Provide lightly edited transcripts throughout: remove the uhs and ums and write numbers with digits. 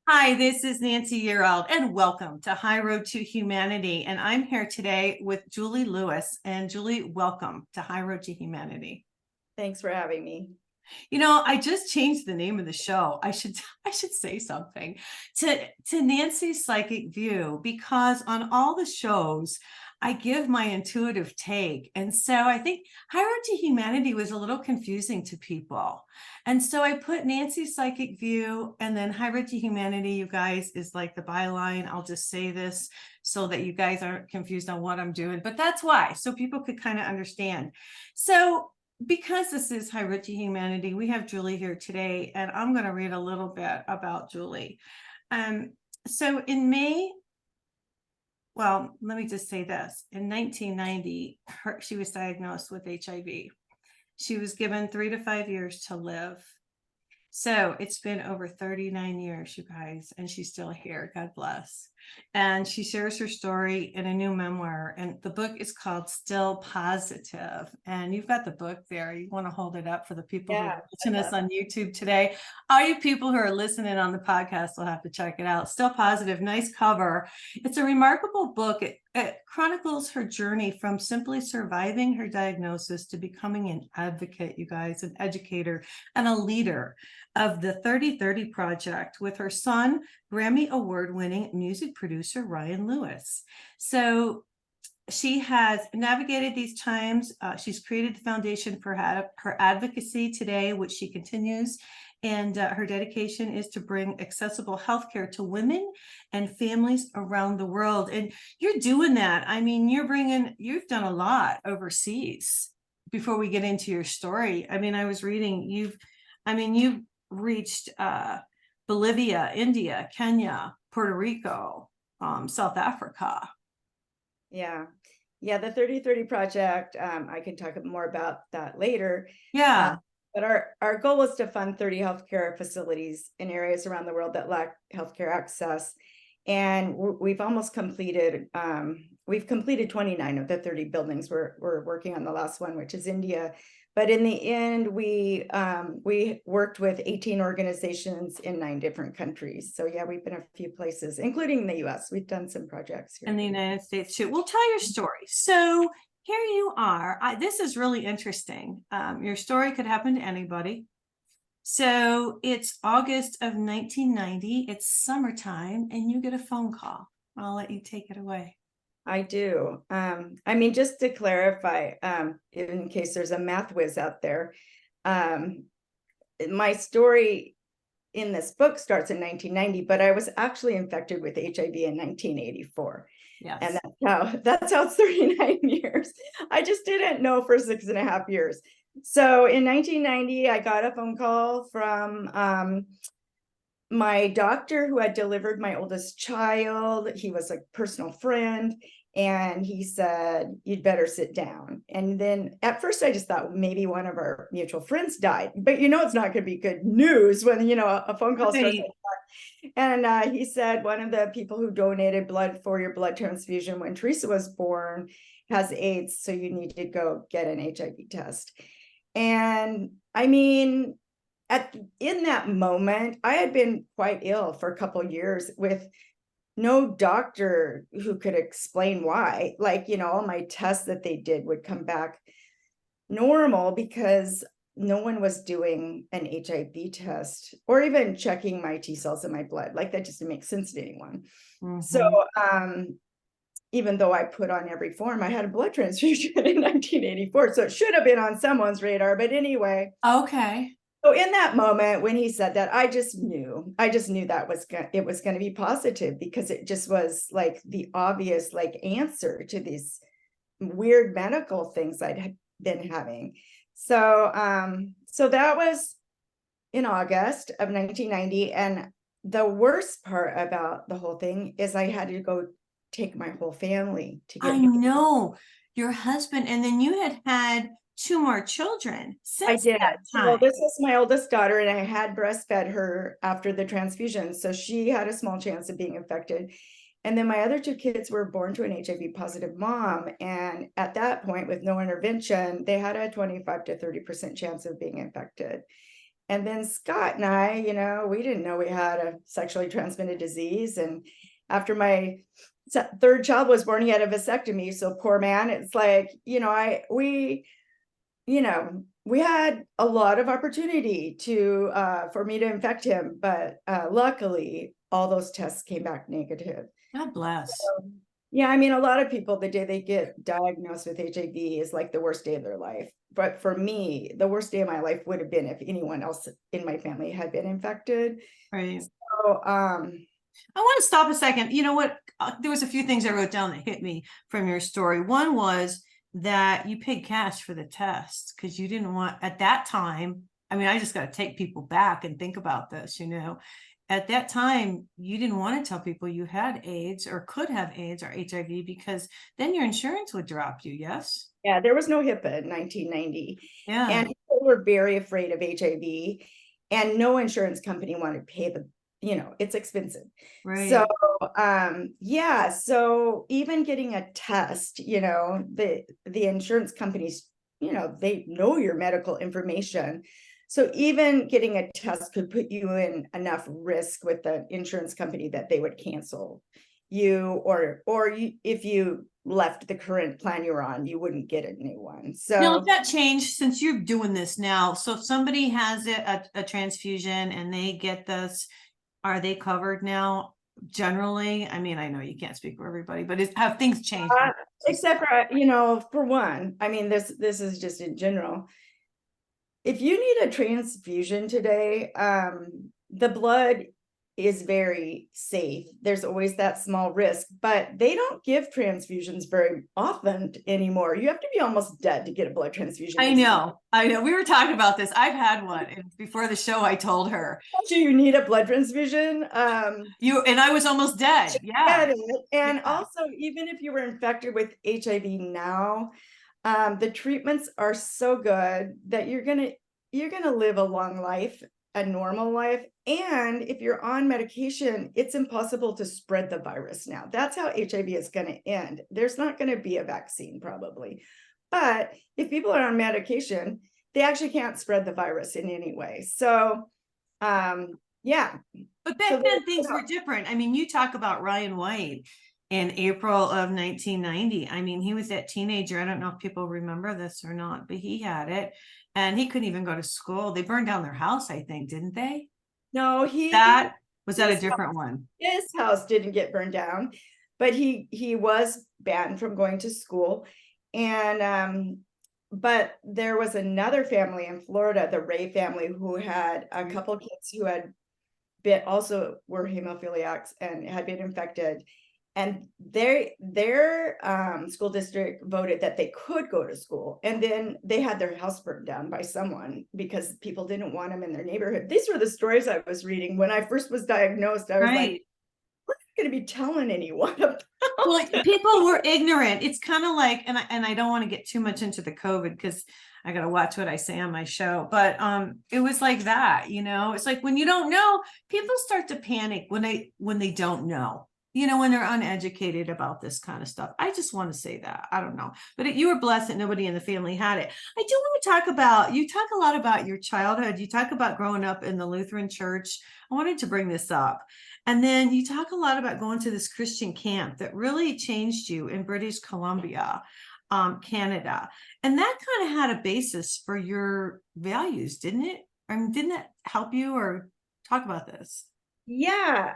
Hi, this is Nancy Yearold, and welcome to High Road to Humanity. And I'm here today with Julie Lewis. And Julie, welcome to High Road to Humanity. Thanks for having me. I just changed the name of the show. I should say something to Nancy's Psychic View, because on all the shows I give my intuitive take. And so I think High Road to Humanity was a little confusing to people. And so I put Nancy's Psychic View, and then High Road to Humanity, you guys, is like the byline. I'll just say this so that you guys aren't confused on what I'm doing, but that's why, so people could kind of understand. So because this is High Road to Humanity, we have Julie here today, and I'm going to read a little bit about Julie. So in May, well, let me just say this. In 1990, she was diagnosed with HIV. She was given 3 to 5 years to live. So it's been over 39 years, you guys, and she's still here. God bless. And she shares her story in a new memoir. And the book is called Still Positive. And you've got the book there. You want to hold it up for the people who are watching us on YouTube today. All you people who are listening on the podcast will have to check it out. Still Positive, nice cover. It's a remarkable book. It chronicles her journey from simply surviving her diagnosis to becoming an advocate, you guys, an educator, and a leader of the 3030 Project with her son, Grammy Award-winning music producer Ryan Lewis. So she has navigated these times. She's created the foundation for her advocacy today, which she continues. And her dedication is to bring accessible healthcare to women and families around the world. And you're doing that. I mean, you've done a lot overseas. Before we get into your story, I mean, I was reading, you've reached Bolivia, India, Kenya, Puerto Rico, South Africa. Yeah, the 3030 Project, I can talk more about that later. Yeah. But our goal was to fund 30 healthcare facilities in areas around the world that lack healthcare access. And we've almost completed, we've completed 29 of the 30 buildings. We're working on the last one, which is India. But in the end, we worked with 18 organizations in 9 different countries. So yeah, we've been a few places, including the U.S. We've done some projects here in the United States too. We'll tell your story. So here you are. This is really interesting. Your story could happen to anybody. So it's August of 1990. It's summertime, and you get a phone call. I'll let you take it away. I do. I mean, just to clarify, in case there's a math whiz out there, my story in this book starts in 1990, but I was actually infected with HIV in 1984. Yes. And that's how it's 39 years. I just didn't know for 6.5 years. So in 1990, I got a phone call from my doctor who had delivered my oldest child. He was a personal friend, and he said, "You'd better sit down." And then at first I just thought maybe one of our mutual friends died, but it's not going to be good news when a phone call starts like that. And he said, one of the people who donated blood for your blood transfusion when Teresa was born has AIDS, so you need to go get an HIV test. And I mean, in that moment, I had been quite ill for a couple of years with no doctor who could explain why. Like, all my tests that they did would come back normal because no one was doing an HIV test or even checking my T cells in my blood. Like, that just didn't make sense to anyone. Mm-hmm. So even though I put on every form, I had a blood transfusion in 1984. So it should have been on someone's radar. But anyway. Okay. So in that moment, when he said that, I just knew that it was going to be positive, because it just was like the obvious answer to these weird medical things I'd been having. So that was in August of 1990. And the worst part about the whole thing is I had to go take my whole family to get. I know, your husband, and then you had 2 more children since that time. Well, this was my oldest daughter, and I had breastfed her after the transfusion, so she had a small chance of being infected. And then my other 2 kids were born to an HIV positive mom, and at that point, with no intervention, they had a 25 to 30% chance of being infected. And then Scott and I, we didn't know we had a sexually transmitted disease. And after my third child was born, he had a vasectomy. So poor man, it's like, we had a lot of opportunity for me to infect him, but luckily all those tests came back negative. God bless. Yeah, I mean, a lot of people, the day they get diagnosed with HIV is like the worst day of their life. But for me, the worst day of my life would have been if anyone else in my family had been infected. Right. So, I want to stop a second. You know what? There was a few things I wrote down that hit me from your story. One was that you paid cash for the test because you didn't want, at that time, I mean, I just got to take people back and think about this, At that time, you didn't want to tell people you had AIDS or could have AIDS or HIV because then your insurance would drop you, yes? yeah, there was no HIPAA in 1990. Yeah. And people were very afraid of HIV, and no insurance company wanted to pay it's expensive. Right. So, yeah, so even getting a test, the insurance companies, they know your medical information. So even getting a test could put you in enough risk with the insurance company that they would cancel you, or if you left the current plan you're on, you wouldn't get a new one. Now, So if that changed since you're doing this now, so if somebody has a transfusion and they get this, are they covered now? Generally, I mean, I know you can't speak for everybody, but have things changed? except for one, I mean, this is just in general. If you need a transfusion today, the blood is very safe. There's always that small risk, but they don't give transfusions very often anymore. You have to be almost dead to get a blood transfusion. I know. We were talking about this. I've had one, and before the show, I told her, "Do you need a blood transfusion?" and I was almost dead. Yeah. And also, even if you were infected with HIV now, the treatments are so good that you're gonna live a long life, a normal life. And if you're on medication, it's impossible to spread the virus now. That's how HIV is going to end. There's not going to be a vaccine probably. But if people are on medication, they actually can't spread the virus in any way. So, yeah. But back then things were different. I mean, you talk about Ryan White in April of 1990. I mean, he was that teenager. I don't know if people remember this or not, but he had it and he couldn't even go to school. They burned down their house, I think, didn't they? No, was that a different one? His house didn't get burned down, but he was banned from going to school. And but there was another family in Florida, the Ray family, who had a couple kids who had also were hemophiliacs and had been infected. And their school district voted that they could go to school. And then they had their house burned down by someone because people didn't want them in their neighborhood. These were the stories I was reading when I first was diagnosed. I was like, we're not going to be telling anyone about. Well, people were ignorant. It's kind of like, and I don't want to get too much into the COVID because I got to watch what I say on my show, but it was like that, it's like when you don't know, people start to panic when they don't know. When they're uneducated about this kind of stuff. I just want to say that. I don't know. But you were blessed that nobody in the family had it. I do want to talk about, you talk a lot about your childhood. You talk about growing up in the Lutheran church. I wanted to bring this up. And then you talk a lot about going to this Christian camp that really changed you in British Columbia, Canada. And that kind of had a basis for your values, didn't it? I mean, didn't that help you, or talk about this? Yeah,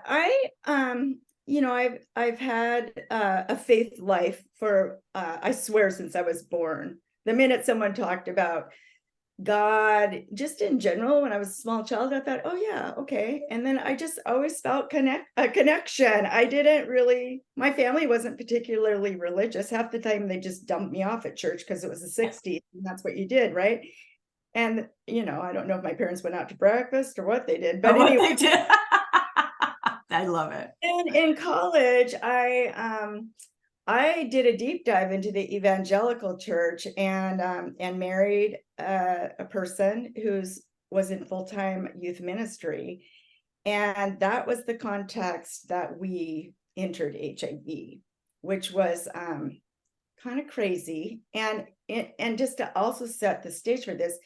I've had a faith life for, I swear, since I was born. The minute someone talked about God, just in general, when I was a small child, I thought, oh yeah, okay. And then I just always felt a connection. I didn't really, my family wasn't particularly religious. Half the time they just dumped me off at church because it was the 60s and that's what you did, right? And, I don't know if my parents went out to breakfast or what they did, but anyway. They did. I love it. And in college, I did a deep dive into the evangelical church and married a person was in full-time youth ministry. And that was the context that we entered HIV, which was kind of crazy. And just to also set the stage for this,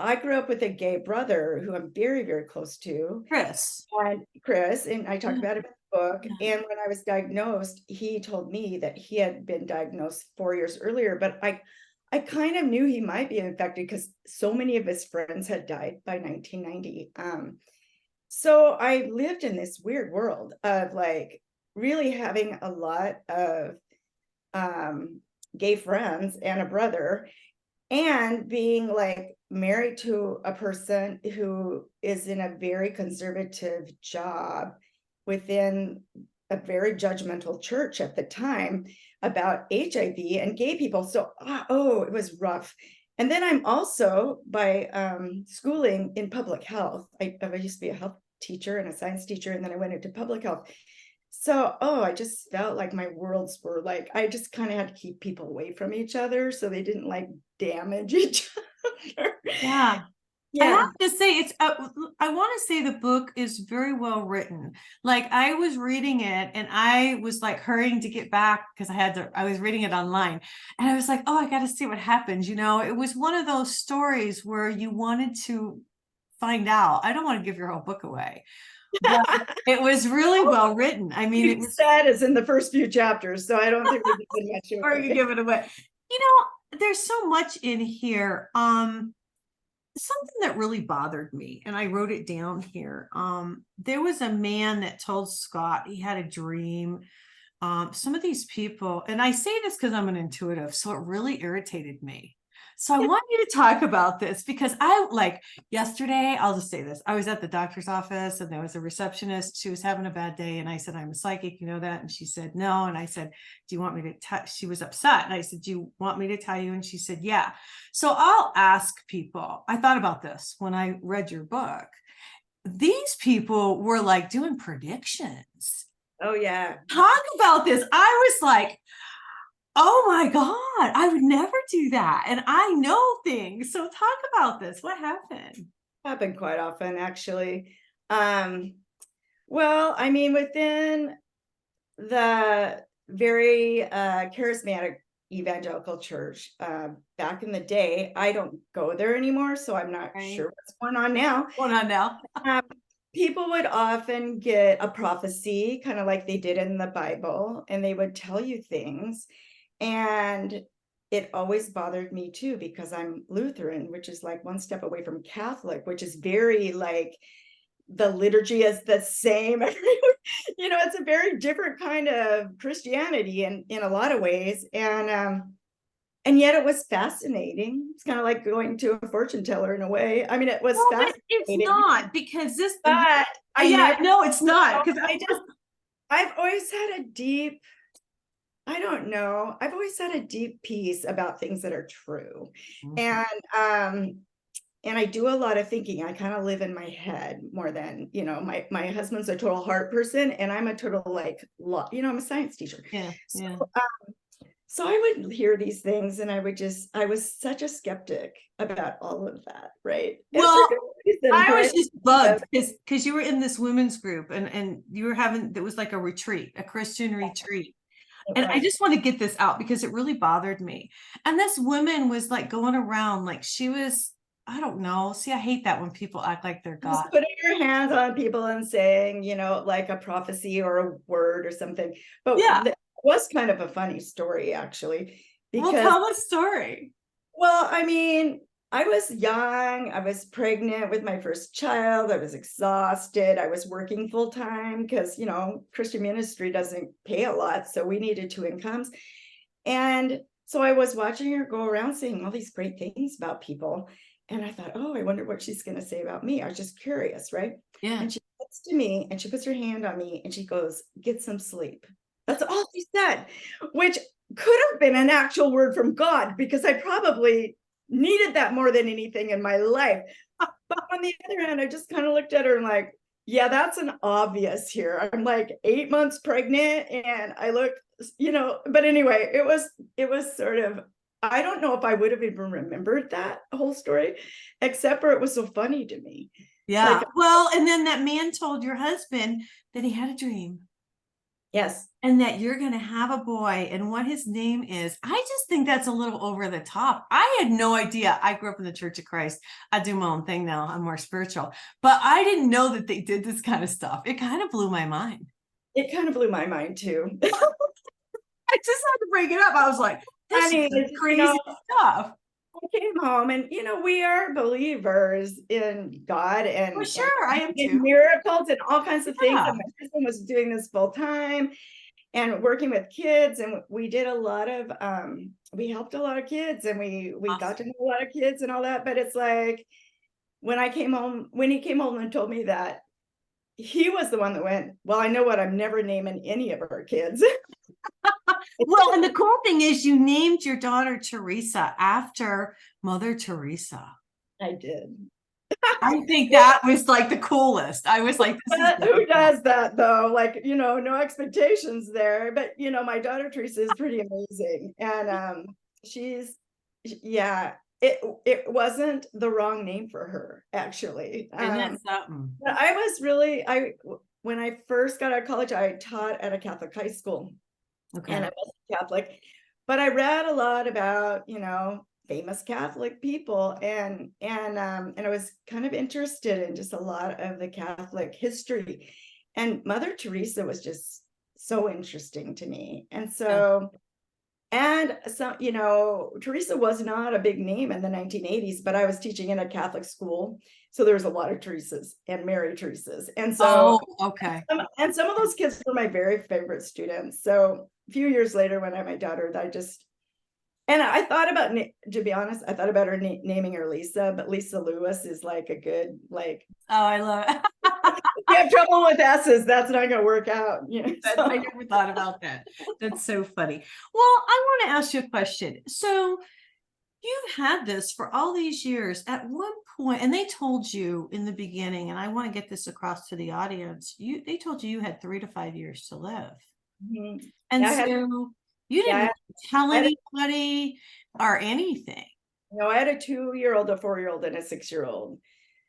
I grew up with a gay brother who I'm very, very close to, Chris. and Chris, and I talk Yeah. about it in the book. Yeah. And when I was diagnosed, he told me that he had been diagnosed 4 years earlier, but I kind of knew he might be infected because so many of his friends had died by 1990. So I lived in this weird world of like really having a lot of gay friends and a brother, and being like married to a person who is in a very conservative job within a very judgmental church at the time about HIV and gay people. So, it was rough. And then I'm also by schooling in public health. I used to be a health teacher and a science teacher, and then I went into public health. So, I just felt like my worlds were like, I just kind of had to keep people away from each other so they didn't like damage each other. Yeah. I Yeah. have to say I want to say the book is very well written. Like I was reading it and I was like hurrying to get back because I was reading it online and I was like, oh, I got to see what happens. It was one of those stories where you wanted to find out. I don't want to give your whole book away, but it was really well written. I mean, it was Sad is in the first few chapters, so I don't think we can much or away. you give it away. There's so much in here. Something that really bothered me, and I wrote it down here. There was a man that told Scott he had a dream. Some of these people, and I say this because I'm an intuitive, so it really irritated me. So I want you to talk about this because yesterday, I'll just say this. I was at the doctor's office and there was a receptionist. She was having a bad day. And I said, I'm a psychic, you know that? And she said, no. And I said, do you want me to tell? She was upset. And I said, do you want me to tell you? And she said, yeah. So I'll ask people. I thought about this when I read your book. These people were like doing predictions. Oh, yeah. Talk about this. I was like, oh my God, I would never do that. And I know things. So talk about this. What happened? Happened quite often, actually. Well, I mean, within the very charismatic evangelical church back in the day, I don't go there anymore, so I'm not sure what's going on now. People would often get a prophecy, kind of like they did in the Bible, and they would tell you things. And it always bothered me too, because I'm Lutheran, which is like one step away from Catholic, which is very like the liturgy is the same everywhere. It's a very different kind of Christianity in a lot of ways. And yet it was fascinating. It's kind of like going to a fortune teller in a way. I mean, it was fascinating. It's not because this, but no, it's not because I've always had a deep, I don't know. I've always had a deep peace about things that are true. And I do a lot of thinking. I kind of live in my head more than, my husband's a total heart person and I'm a total I'm a science teacher. So I would hear these things and I was such a skeptic about all of that, right? Well, I was just bugged because you were in this women's group and you were it was like a retreat, a Christian retreat. And I just want to get this out because it really bothered me. And this woman was like going around like she was, I don't know. See, I hate that when people act like they're God. Just putting your hands on people and saying, like a prophecy or a word or something. But it was kind of a funny story, actually. Well, tell a story. Well, I mean, I was young. I was pregnant with my first child. I was exhausted. I was working full time because, Christian ministry doesn't pay a lot. So we needed two incomes. And so I was watching her go around saying all these great things about people. And I thought, I wonder what she's going to say about me. I was just curious, right? Yeah. And she gets to me and she puts her hand on me and she goes, get some sleep. That's all she said, which could have been an actual word from God because I probably needed that more than anything in my life. But on the other hand, I just kind of looked at her and like, yeah, that's an obvious here. I'm like 8 months pregnant and I look, but anyway, it was sort of, I don't know if I would have even remembered that whole story, except for it was so funny to me. Yeah. Well, and then that man told your husband that he had a dream. Yes. and that you're going to have a boy and what his name is. I just think that's a little over the top. I had no idea. I grew up in the Church of Christ. I do my own thing now. I'm more spiritual, but I didn't know that they did this kind of stuff. It kind of blew my mind. It kind of blew my mind too. I just had to bring it up. I was like, this Funny is is, crazy stuff. I came home and, we are believers in God Well, and, sure, I am in too. miracles and all kinds of things. Yeah. And my husband was doing this full time and working with kids. And we did a lot of, we helped a lot of kids and we got to Awesome. know a lot of kids and all that. But it's like, when he came home and told me that, he was the one that went, well, I know what, I'm never naming any of our kids. Well, and the cool thing is you named your daughter Teresa after Mother Teresa. I did. I think that was like the coolest. I was like, this is Who cool. does that though? Like, no expectations there. But my daughter Teresa is pretty amazing. And yeah, it wasn't the wrong name for her, actually. Isn't that something? But when I first got out of college, I taught at a Catholic high school. Okay. And I wasn't Catholic, but I read a lot about, famous Catholic people and I was kind of interested in just a lot of the Catholic history. And Mother Teresa was just so interesting to me. And so Teresa was not a big name in the 1980s, but I was teaching in a Catholic school. So there was a lot of Teresas and Mary Teresas. And so, okay. some of those kids were my very favorite students. So a few years later, when I had my daughter, I thought about, to be honest, I thought about her naming her Lisa, but Lisa Lewis is like a good, like. Oh, I love it. If you have trouble with S's, that's not going to work out. So. I never thought about that. That's so funny. Well, I want to ask you a question. So you've had this for all these years. At one point, and they told you in the beginning, and I want to get this across to the audience, they told you had 3 to 5 years to live. Mm-hmm. And so you didn't tell anybody or anything. I had a 2-year-old, a 4-year-old, and a 6-year-old.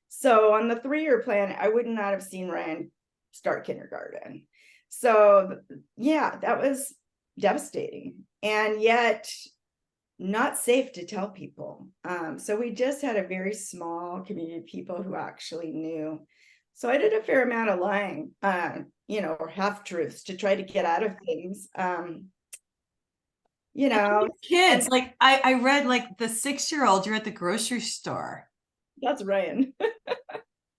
So on the 3-year plan, I would not have seen Ryan start kindergarten. So yeah, that was devastating, and yet not safe to tell people. So we just had a very small community of people who actually knew. So I did a fair amount of lying, or half truths to try to get out of things. Kids, like I read, like the 6-year-old, you're at the grocery store. That's Ryan.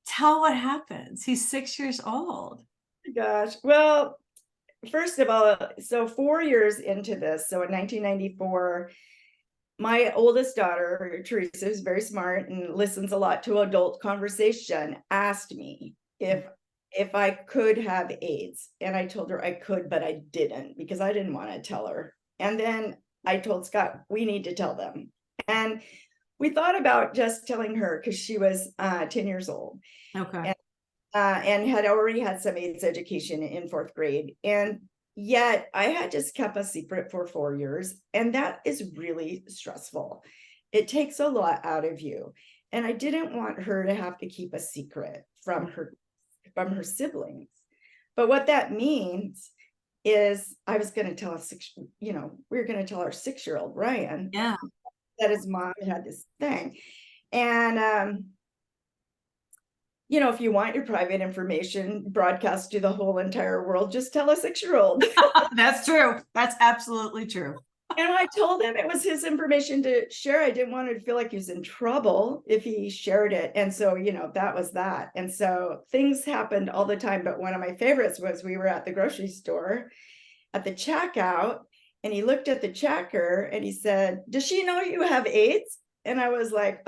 Tell what happens. He's 6 years old. Gosh. Well, first of all, so 4 years into this, so in 1994, my oldest daughter, Teresa, who's very smart and listens a lot to adult conversation, asked me if I could have AIDS. And I told her I could, but I didn't, because I didn't want to tell her. And then I told Scott, we need to tell them. And we thought about just telling her because she was 10 years old. Okay. And had already had some AIDS education in 4th grade. And yet I had just kept a secret for 4 years. And that is really stressful. It takes a lot out of you. And I didn't want her to have to keep a secret from her siblings. But what that means is I was going to tell we were going to tell our 6-year-old Ryan that his mom had this thing. And if you want your private information broadcast to the whole entire world, just tell a 6-year-old. That's true. That's absolutely true. And I told him it was his information to share. I didn't want him to feel like he was in trouble if he shared it. And so, that was that. And so things happened all the time. But one of my favorites was we were at the grocery store at the checkout, and he looked at the checker and he said, "Does she know you have AIDS?" And I was like,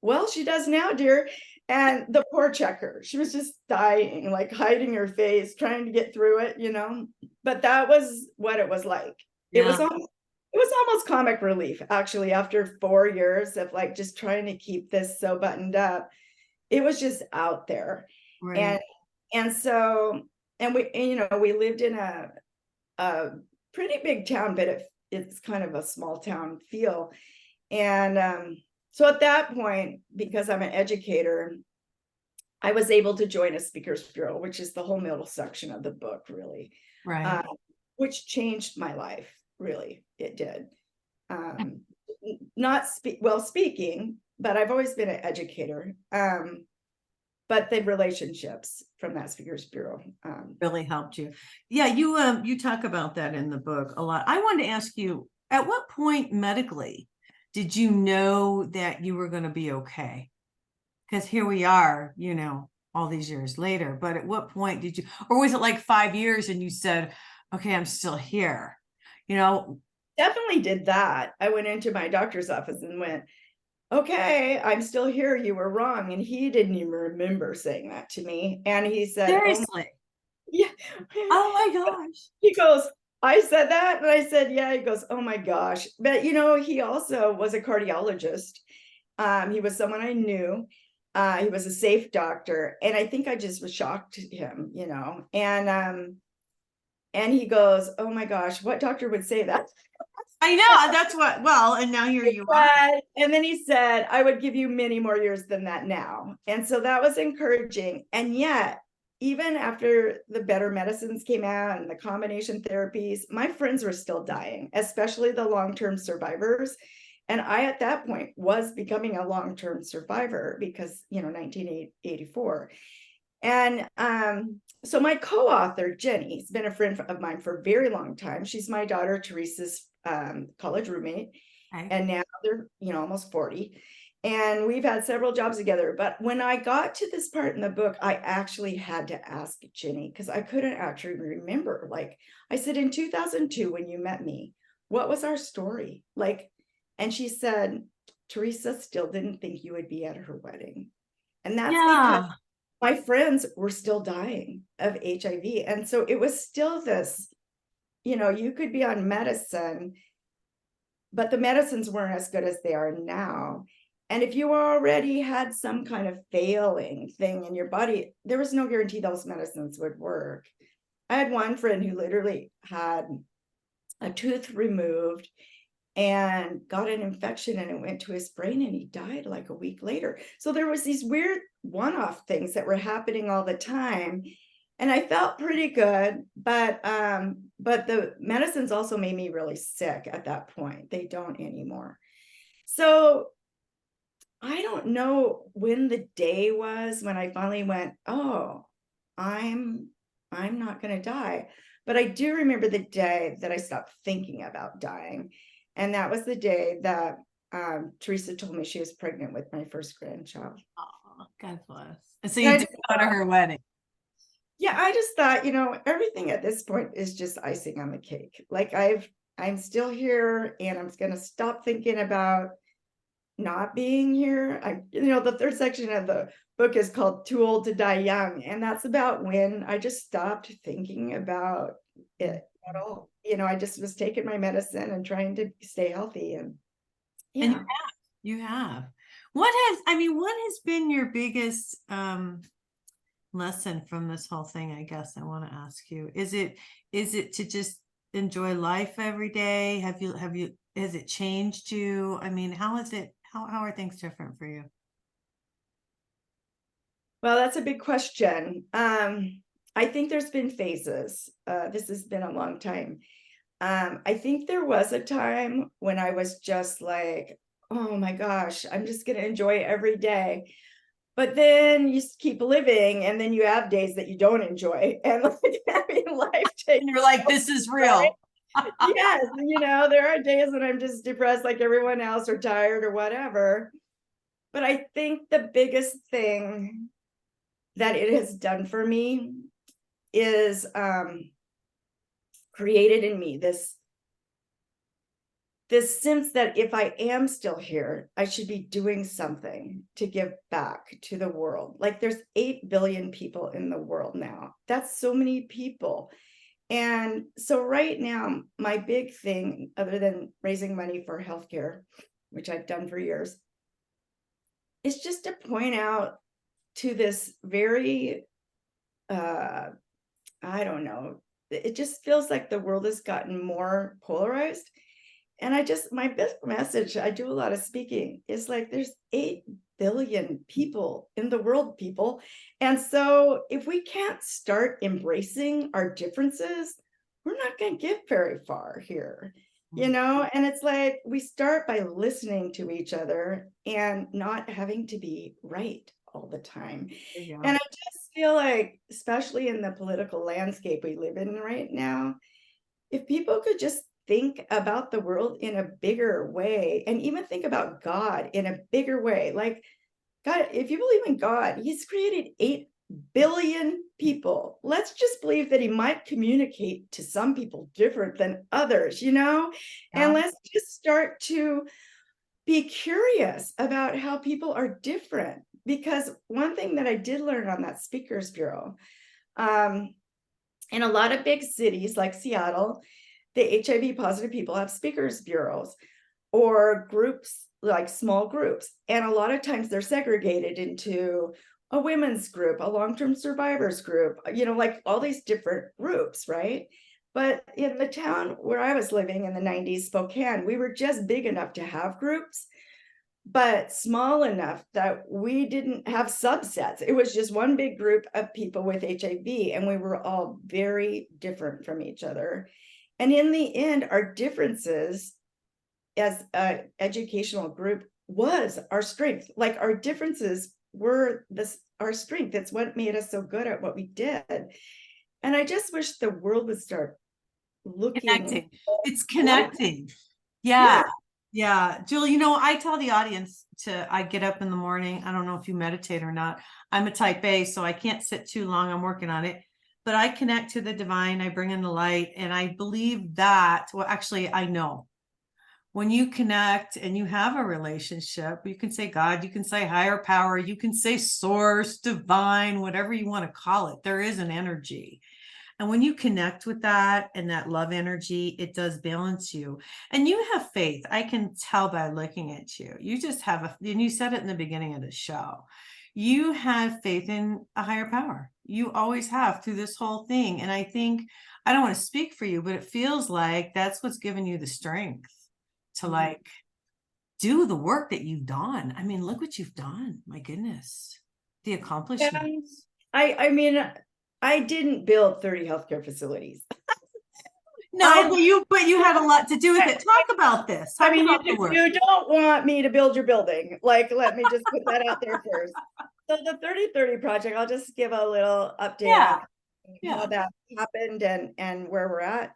"Well, she does now, dear." And the poor checker, she was just dying, like hiding her face, trying to get through it, But that was what it was like. Yeah. It was almost comic relief, actually, after 4 years of like just trying to keep this so buttoned up. It was just out there. Right. And so, we lived in a pretty big town, but it's kind of a small town feel. And so at that point, because I'm an educator, I was able to join a speakers bureau, which is the whole middle section of the book, really, Right. which changed my life. Really, it did. Not speaking, but I've always been an educator. But the relationships from that speakers bureau Really helped you. Yeah, you talk about that in the book a lot. I wanted to ask you, at what point medically did you know that you were going to be okay? Because here we are, all these years later. But at what point did you, or was it like 5 years and you said, okay, I'm still here? Definitely did that. I went into my doctor's office and went, okay, I'm still here. You were wrong. And he didn't even remember saying that to me. And he said, oh, Seriously. yeah. Oh my gosh. He goes, I said that. And I said, yeah. He goes, oh my gosh. But, he also was a cardiologist. He was someone I knew. He was a safe doctor. And I think I just was shocked to him, and he goes, oh my gosh, what doctor would say that? I know, that's what, well, and now here you are. And then he said, I would give you many more years than that now. And so that was encouraging. And yet, even after the better medicines came out and the combination therapies, my friends were still dying, especially the long-term survivors. And I, at that point, was becoming a long-term survivor because, 1984. And so my co-author, Jenny, has been a friend of mine for a very long time. She's my daughter Teresa's college roommate. Okay. And now they're, almost 40. And we've had several jobs together. But when I got to this part in the book, I actually had to ask Jenny because I couldn't actually remember. Like I said, in 2002, when you met me, what was our story? And she said, Teresa still didn't think you would be at her wedding. And that's because my friends were still dying of HIV. And so it was still this, you could be on medicine, but the medicines weren't as good as they are now. And if you already had some kind of failing thing in your body, there was no guarantee those medicines would work. I had one friend who literally had a tooth removed and got an infection and it went to his brain and he died like a week later. So there was these weird one-off things that were happening all the time. And I felt pretty good, but the medicines also made me really sick at that point. They don't anymore. So I don't know when the day was when I finally went, oh, I'm not going to die. But I do remember the day that I stopped thinking about dying. And that was the day that Teresa told me she was pregnant with my first grandchild. Oh, God bless. And so you did go to her wedding. Yeah, I just thought, everything at this point is just icing on the cake. Like I'm still here and I'm going to stop thinking about not being here. The third section of the book is called Too Old to Die Young. And that's about when I just stopped thinking about it at all. I just was taking my medicine and trying to stay healthy. And yeah. And you have. What has been your biggest lesson from this whole thing? I guess I want to ask you, is it to just enjoy life every day? Has it changed you? How is it? How are things different for you? Well, that's a big question. I think there's been phases. This has been a long time. I think there was a time when I was just like, oh my gosh, I'm just going to enjoy every day. But then you keep living and then you have days that you don't enjoy. And life takes. And you're like, this is real. Yes. There are days when I'm just depressed like everyone else or tired or whatever. But I think the biggest thing that it has done for me is created in me this sense that if I am still here, I should be doing something to give back to the world. Like there's 8 billion people in the world now. That's so many people. And so right now, my big thing, other than raising money for healthcare, which I've done for years, is just to point out to this very, I don't know, it just feels like the world has gotten more polarized. and my best message, I do a lot of speaking, is like, there's 8 billion people in the world, people. And so if we can't start embracing our differences, we're not going to get very far here, and it's like, we start by listening to each other and not having to be right all the time. Yeah. And I just feel like, especially in the political landscape we live in right now, if people could just think about the world in a bigger way, and even think about God in a bigger way, like, God, if you believe in God, he's created 8 billion people. Let's just believe that he might communicate to some people different than others, Yeah. and let's just start to be curious about how people are different. Because one thing that I did learn on that speakers bureau, in a lot of big cities like Seattle, the HIV positive people have speakers bureaus or groups, like small groups. And a lot of times they're segregated into a women's group, a long-term survivors group, like all these different groups, right? But in the town where I was living in the 90s, Spokane, we were just big enough to have groups, but small enough that we didn't have subsets. It was just one big group of people with HIV, and we were all very different from each other. And in the end, our differences as an educational group was our strength. Like, our differences were our strength. It's what made us so good at what we did. And I just wish the world would start looking. Connecting. It's connecting. Yeah. Yeah. Julie, I tell the audience I get up in the morning. I don't know if you meditate or not. I'm a type A, so I can't sit too long. I'm working on it. But I connect to the divine. I bring in the light. And I believe that, well, actually, I know when you connect and you have a relationship, you can say God, you can say higher power, you can say source, divine, whatever you want to call it. There is an energy. And when you connect with that and that love energy, it does balance you. And you have faith. I can tell by looking at you. You just have and you said it in the beginning of the show. You have faith in a higher power. You always have through this whole thing. And I think, I don't want to speak for you, but it feels like that's what's given you the strength to like do the work that you've done. I mean, look what you've done. My goodness. The accomplishments. I mean, I didn't build 30 healthcare facilities. No, but you had a lot to do with it. Talk about this. Talk about the work. You don't want me to build your building. Like, let me just put that out there first. So the 30/30 project, I'll just give a little update on how that happened and where we're at.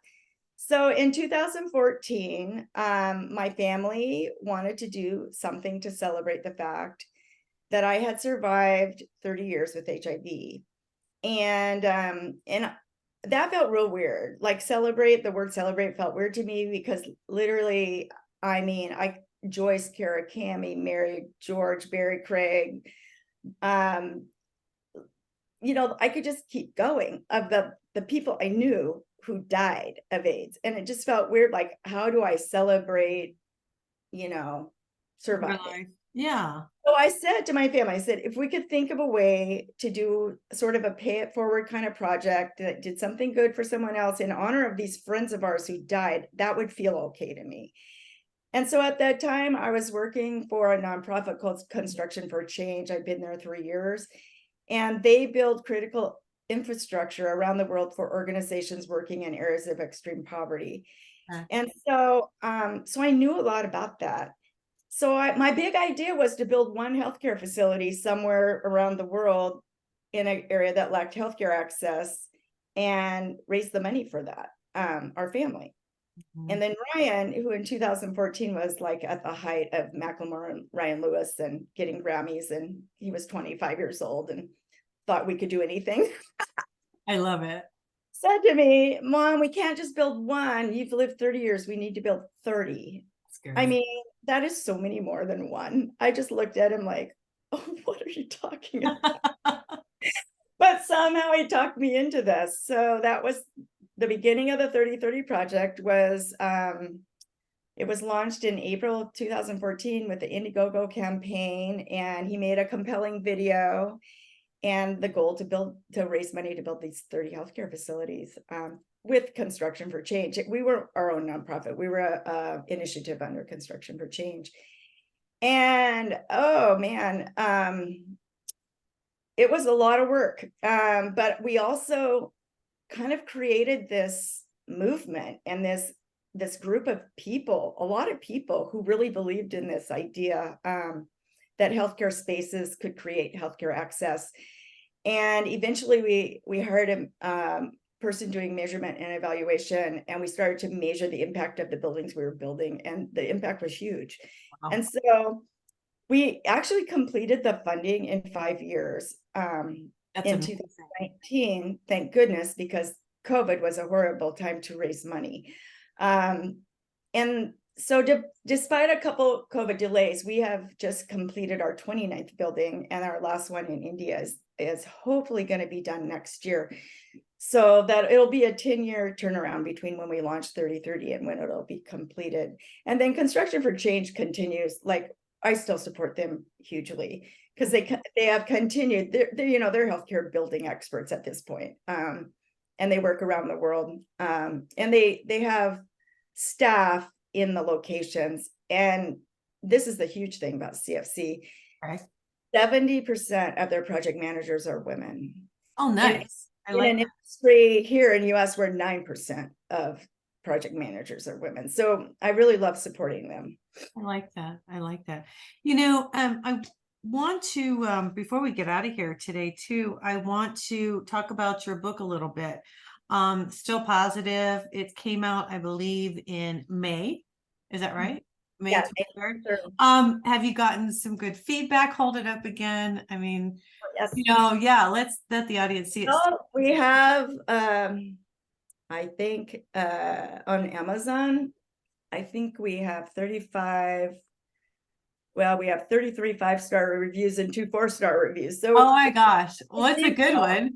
So in 2014, my family wanted to do something to celebrate the fact that I had survived 30 years with HIV. And that felt real weird. Like, the word celebrate felt weird to me, because literally, I mean, Joyce, Kara, Cammie, Mary, George, Barry, Craig, I could just keep going of the people I knew who died of AIDS. And it just felt weird. Like, how do I celebrate, surviving? Yeah. So I said to my family, I said, if we could think of a way to do sort of a pay it forward kind of project that did something good for someone else in honor of these friends of ours who died, that would feel okay to me. And so at that time, I was working for a nonprofit called Construction for Change. I'd been there 3 years, and they build critical infrastructure around the world for organizations working in areas of extreme poverty. And so, so I knew a lot about that. So my big idea was to build one healthcare facility somewhere around the world in an area that lacked healthcare access, and raise the money for that, our family. And then Ryan, who in 2014 was like at the height of Macklemore and Ryan Lewis and getting Grammys, and he was 25 years old and thought we could do anything. I love it. Said to me, Mom, we can't just build one. You've lived 30 years. We need to build 30. I mean, that is so many more than one. I just looked at him like, oh, what are you talking about? But somehow he talked me into this. So that was the beginning of the 30/30 project. It was launched in April 2014 with the Indiegogo campaign, and he made a compelling video. and the goal to raise money to build these 30 healthcare facilities with Construction for Change. We were our own nonprofit. We were a initiative under Construction for Change. And oh man, it was a lot of work. But we also kind of created this movement and this group of people, a lot of people who really believed in this idea that healthcare spaces could create healthcare access. And eventually we hired a person doing measurement and evaluation, and we started to measure the impact of the buildings we were building, and the impact was huge. Wow. And so we actually completed the funding in 5 years. That's in amazing. 2019, thank goodness, because COVID was a horrible time to raise money. And so despite a couple COVID delays, we have just completed our 29th building, and our last one in India is hopefully going to be done next year. So that it'll be a 10-year turnaround between when we launch 3030 and when it'll be completed. And then Construction for Change continues. Like, I still support them hugely because they have continued. They're healthcare building experts at this point, and they work around the world. And they have staff in the locations. And this is the huge thing about CFC. Right. 70% of their project managers are women. Oh, nice. In an industry here in U.S. where 9% of project managers are women. So I really love supporting them. I like that. I like that. I want to, before we get out of here today too, I want to talk about your book a little bit. Still Positive. It came out, I believe, in May. Is that right? May Yeah, 23rd. Have you gotten some good feedback? Hold it up again. I mean, yes. Let's let the audience see it. Well, we have, I think, on Amazon, I think we have 35. Well, we have 33 5-star reviews and 2 4-star reviews. So, oh my gosh, well, it's a good one.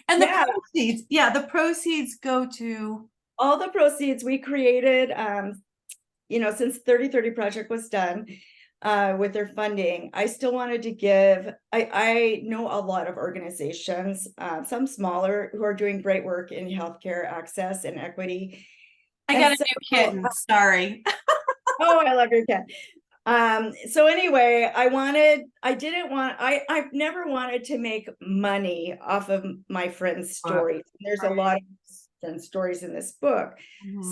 And the proceeds go to all the proceeds we created. Since 3030 project was done with their funding, I still wanted to give. I know a lot of organizations, some smaller, who are doing great work in healthcare access and equity. I got a new kitten. Sorry. Oh, I love your cat. So anyway, I've never wanted to make money off of my friends' stories. There's a lot of friends' stories in this book.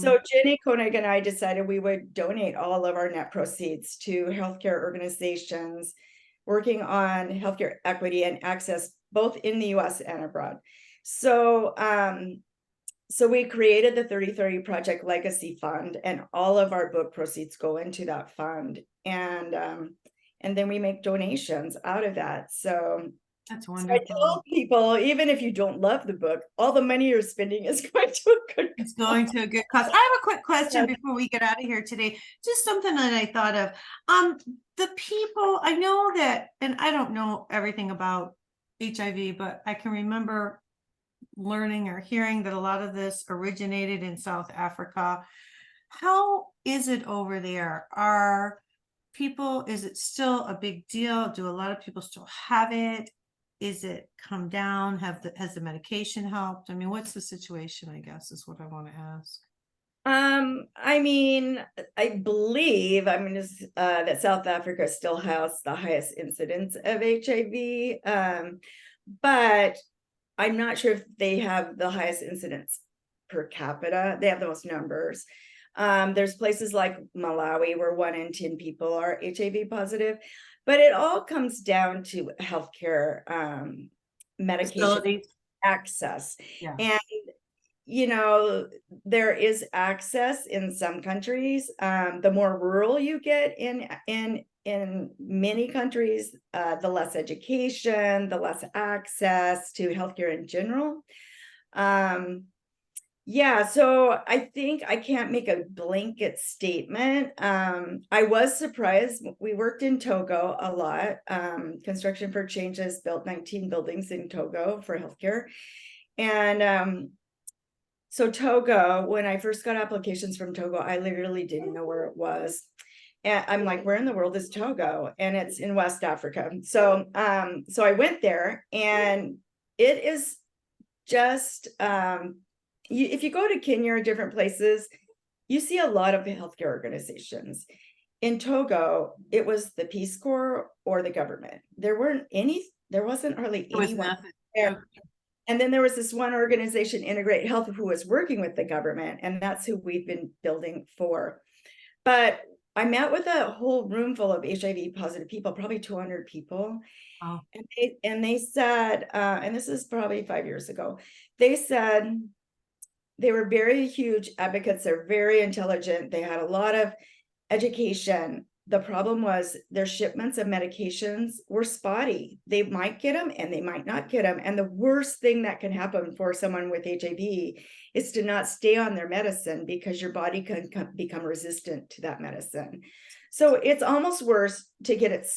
So Jenny Koenig and I decided we would donate all of our net proceeds to healthcare organizations working on healthcare equity and access, both in the U.S. and abroad. So, so we created the 3030 Project Legacy Fund, and all of our book proceeds go into that fund. And then we make donations out of that. So that's wonderful. So I tell people, even if you don't love the book, all the money you're spending is going to a good cause. It's going to a good cause. I have a quick question before we get out of here today. Just something that I thought of. The people, I know that, and I don't know everything about HIV, but I can remember learning or hearing that a lot of this originated in South Africa. How is it over there? Is it still a big deal? Do a lot of people still have it? Is it come down? Has the medication helped? I mean, what's the situation, I guess, is what I want to ask. I mean, I believe, that South Africa still has the highest incidence of HIV, but I'm not sure if they have the highest incidence per capita. They have the most numbers. There's places like Malawi where 1 in 10 people are HIV positive, but it all comes down to healthcare, medication access. Yeah. And there is access in some countries. The more rural you get in many countries, the less education, the less access to healthcare in general. Yeah, so I think I can't make a blanket statement. I was surprised. We worked in Togo a lot. Construction for Change has built 19 buildings in Togo for healthcare. And so Togo, when I first got applications from Togo, I literally didn't know where it was. And I'm like, where in the world is Togo? And it's in West Africa. So so I went there, and it is just if you go to Kenya or different places, you see a lot of healthcare organizations. In Togo, it was the Peace Corps or the government. There wasn't hardly It was anyone nothing. there. And then there was this one organization, Integrate Health, who was working with the government, and that's who we've been building for. But I met with a whole room full of HIV positive people, probably 200 people. Oh. And they said, and this is probably 5 years ago, they said they were very huge advocates. They're very intelligent. They had a lot of education. The problem was their shipments of medications were spotty. They might get them and they might not get them. And the worst thing that can happen for someone with HIV is to not stay on their medicine, because your body can become resistant to that medicine. So it's almost worse to get it,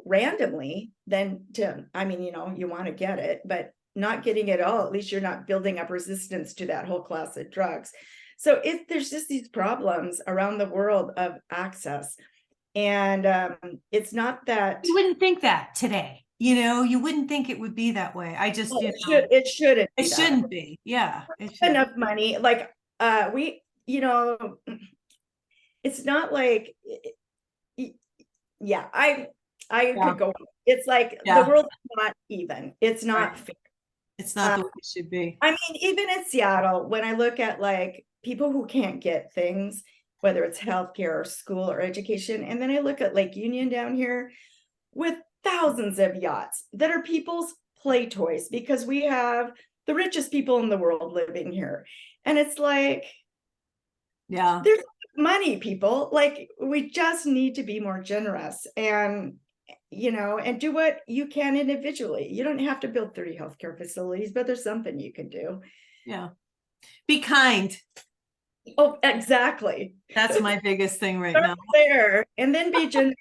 randomly than to, you want to get it, but not getting it all. At least you're not building up resistance to that whole class of drugs. So there's just these problems around the world of access. And it's not that You wouldn't think that today, you wouldn't think it would be that way. I just, it shouldn't it shouldn't be. Yeah. Enough money. Like it's not like, yeah, I could go. It's like the world's not even. It's not fair. It's not the way it should be. I mean, even in Seattle, when I look at like people who can't get things, whether it's healthcare or school or education, and then I look at Lake Union down here with thousands of yachts that are people's play toys, because we have the richest people in the world living here. And it's like, yeah, there's money, people. Like, we just need to be more generous and and do what you can individually. You don't have to build 30 healthcare facilities, but there's something you can do. Yeah. Be kind. Oh, exactly. That's my biggest thing right now. There, and then be generous,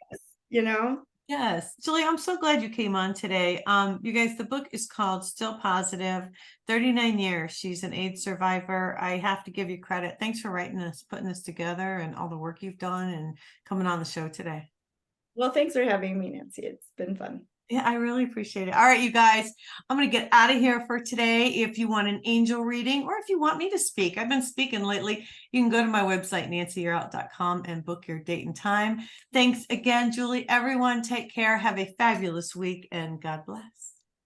Yes. Julie, I'm so glad you came on today. You guys, the book is called Still Positive, 39 years. She's an AIDS survivor. I have to give you credit. Thanks for writing this, putting this together, and all the work you've done and coming on the show today. Well, thanks for having me, Nancy. It's been fun. Yeah, I really appreciate it. All right, you guys, I'm going to get out of here for today. If you want an angel reading, or if you want me to speak, I've been speaking lately, you can go to my website, nancyyearout.com, and book your date and time. Thanks again, Julie. Everyone, take care. Have a fabulous week, and God bless.